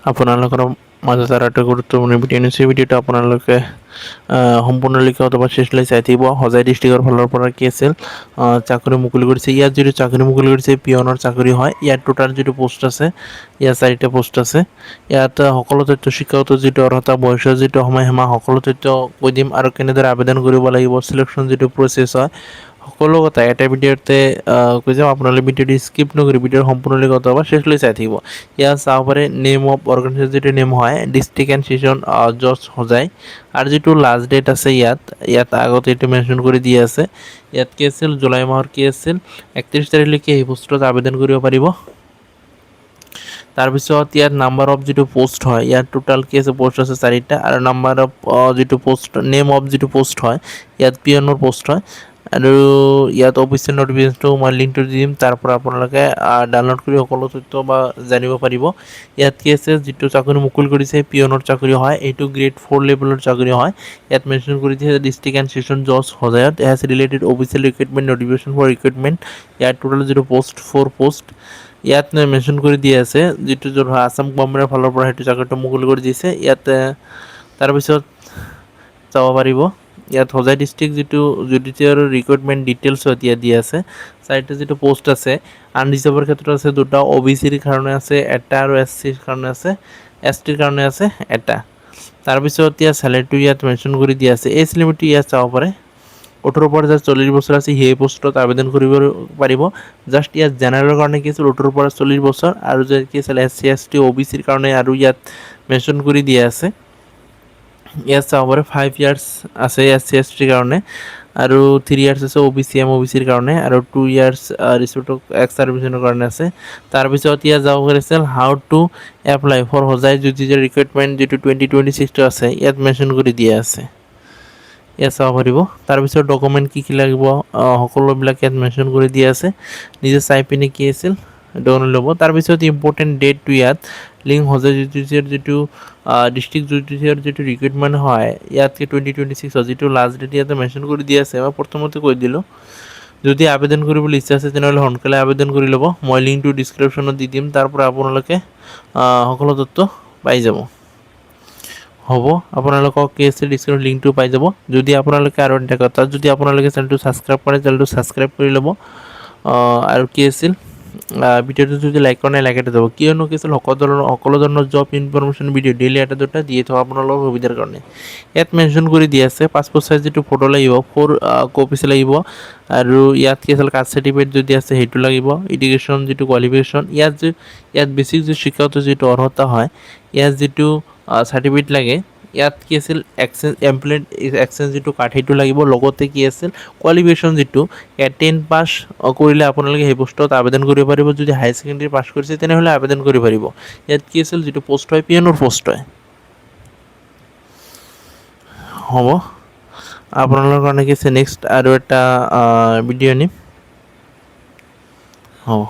আপোনালোকৰ মাজত আৰু এটা গুৰুত্বপূৰ্ণ ভিডিঅ' নিছে। ভিডিঅ'টো আপোনালোকে সম্পূৰ্ণলৈকে অথবা শেষলৈ চাই থাকিব। হোজাই ডিষ্ট্ৰিক্টৰ ফালৰ পৰা কি আছিল চাকৰি মুকলি কৰিছে। ইয়াত যিটো চাকৰি মুকলি কৰিছে পিয়নৰ চাকৰি হয়। ইয়াত টোটাল যিটো পোষ্ট আছে, ইয়াত 4টা পোষ্ট আছে। ইয়াত সকলো তথ্য, শিক্ষাগত যিটো অৰ্হতা, বয়সৰ যিটো সময়সীমা, সকলো তথ্য কৈ দিম আৰু কেনেদৰে আবেদন কৰিব লাগিব, চিলেকশ্যন যিটো প্ৰচেছ হয়, সকলো কথা এটা ভিডিঅ'তে কৈ যাম। আপোনালোকে ভিডিঅ'টি স্কিপ নকৰি ভিডিঅ'ৰ সম্পূৰ্ণলৈকে অথবা শেষলৈ চাই থাকিব। ইয়াত চাব পাৰে নেম অফ অৰ্গেনাইজেশ্যন যিটো নেম হয় ডিষ্ট্ৰিক্ট এণ্ড ছেছন জজ হোজাই, আৰু যিটো লাষ্ট ডেট আছে ইয়াত আগতে এইটো মেনশ্যন কৰি দিয়া আছে। ইয়াত কি আছিল, জুলাই মাহৰ কি আছিল 31 তাৰিখলৈকে এই পোষ্টত আবেদন কৰিব পাৰিব। তাৰপিছত ইয়াত নাম্বাৰ অফ যিটো পোষ্ট হয়, ইয়াত টোটাল কি আছে পোষ্ট আছে 4টা, আৰু নাম্বাৰ অফ যিটো পোষ্ট নেম অফ যিটো পোষ্ট হয় ইয়াত পিয়নৰ পোষ্ট হয়। আৰু ইয়াত অফিচিয়েল নটিফিকেশ্যনটো মই লিংকটো দি দিম, তাৰ পৰা আপোনালোকে ডাউনলোড কৰি সকলো তথ্য বা জানিব পাৰিব। ইয়াত কি আছে, যিটো চাকৰি মুকলি কৰিছে পিয়নৰ চাকৰি হয়, এইটো গ্ৰেড 4 লেভেলৰ চাকৰি হয়। ইয়াত মেনশ্যন কৰি দিছে ডিষ্ট্ৰিক্ট এণ্ড ছেছন জজ হোজাইত has related official recruitment notification for recruitment. ইয়াত টোটাল যিটো পোষ্ট 4 পোষ্ট ইয়াত মেনশ্যন কৰি দিয়া আছে, যিটো আছাম গভৰ্ণমেণ্টৰ ফালৰ পৰা সেইটো চাকৰিটো মুকলি কৰি দিছে। ইয়াত তাৰপিছত চাব পাৰিব, ইয়াত হোজাই ডিষ্ট্ৰিক্ট যিটো জুডিচিয়াৰ ৰিক্ৰুইটমেণ্ট ডিটেইলছ ইয়াত দিয়া আছে। 4টা যিটো পোষ্ট আছে, আনৰিজাৰ্ভৰ ক্ষেত্ৰত আছে 2টা, OBCৰ কাৰণে আছে 1টা, আৰু SCৰ কাৰণে আছে, STৰ কাৰণে আছে 1টা। তাৰপিছত ইয়াত চেলেৰিটো ইয়াত মেনশ্যন কৰি দিয়া আছে। এজ লিমিটটো ইয়াত চাব পাৰে, 18 পৰা যাৰ 40 বছৰ আছে সেই পোষ্টত আবেদন কৰিব পাৰিব। জাষ্ট ইয়াত জেনেৰেলৰ কাৰণে কি আছিল 18 পৰা 40 বছৰ, আৰু যে কি আছিল SC ST OBCৰ কাৰণে আৰু ইয়াত মেনশ্যন কৰি দিয়া আছে। ইয়াত চাব পাৰে 5 ইয়াৰ্ছ আছে SC STৰ কাৰণে, আৰু 3 ইয়াৰ্ছ আছে OBC MOBCৰ কাৰণে, আৰু 2 ইয়াৰ্ছ ৰিচপেক্ট এক্স চাৰ্ভিচৰ কাৰণে আছে। তাৰপিছত ইয়াত যাব পাৰিছিল how to apply for Hojai judicial recruitment যিটো 2026 আছে, ইয়াত মেনশ্যন কৰি দিয়া আছে। ইয়াত চাব পাৰিব। তাৰপিছত ডকুমেণ্ট কি লাগিব সকলোবিলাক ইয়াত মেনশ্যন কৰি দিয়া আছে, নিজে চাই পিনে কি আছিল ডকুমেণ্ট ল'ব। তাৰপিছত ইম্পৰ্টেণ্ট ডেটটো ইয়াত লিংক হোজাই জুডিচিয়াৰ যিটো ডিষ্ট্ৰিক্ট জুডিচিয়াৰ যিটো ৰিক্ৰুইটমেণ্ট হয়, ইয়াতকে 2026 যিটো লাষ্ট ডেট ইয়াতে মেনশ্যন কৰি দিয়া আছে। মই প্ৰথমতে কৈ দিলোঁ, যদি আবেদন কৰিবলৈ ইচ্ছা আছে তেনেহ'লে সোনকালে আবেদন কৰি ল'ব। মই লিংকটো ডিছক্ৰিপশ্যনত দি দিম, তাৰ পৰা আপোনালোকে সকলো তথ্য পাই যাব। হ'ব, আপোনালোকক কি আছে ডিছক্ৰিপশ্যন লিংকটো পাই যাব। যদি আপোনালোকে আৰু এটা কথা, যদি আপোনালোকে চেনেলটো ছাবস্ক্ৰাইব কৰে চেনেলটো ছাবস্ক্ৰাইব কৰি ল'ব। আৰু কি আছিল ভিডিঅ'টো যদি লাইক কৰা নাই লাইক এটা যাব, কিয়নো কি আছিল সকলো ধৰণৰ জব ইনফৰমেশ্যন ভিডিঅ' ডেইলি এটা দুটা দিয়ে থোৱা আপোনালোকৰ সুবিধাৰ কাৰণে। ইয়াত মেনশ্যন কৰি দিয়া আছে পাছপোৰ্ট চাইজ যিটো ফটো লাগিব 4 কপিছ লাগিব, আৰু ইয়াত কি আছিল কাষ্ট চাৰ্টিফিকেট যদি আছে সেইটো লাগিব, এডুকেশ্যন যিটো কোৱালিফিকেশ্যন, ইয়াত বেছিক যিটো শিক্ষাগত যিটো অৰ্হতা হয়, ইয়াত যিটো চাৰ্টিফিকেট লাগে, ইয়াত কি আছিল এমপ্লয়মেণ্ট এক্সচেঞ্জ যিটো কাৰ্ড সেইটো লাগিব। লগতে কি আছিল কোৱালিফিকেশ্যন যিটো, ইয়াত 10 পাছ কৰিলে আপোনালোকে সেই পোষ্টত আবেদন কৰিব পাৰিব। যদি হায়াৰ ছেকেণ্ডেৰী পাছ কৰিছে তেনেহ'লে আবেদন কৰিব পাৰিব। ইয়াত কি আছিল যিটো পোষ্ট হয় পিয়নৰ পোষ্ট হয়। হ'ব, আপোনালোকৰ কাৰণে কি আছে নেক্সট আৰু এটা ভিডিঅ' আনিম। হ'ব।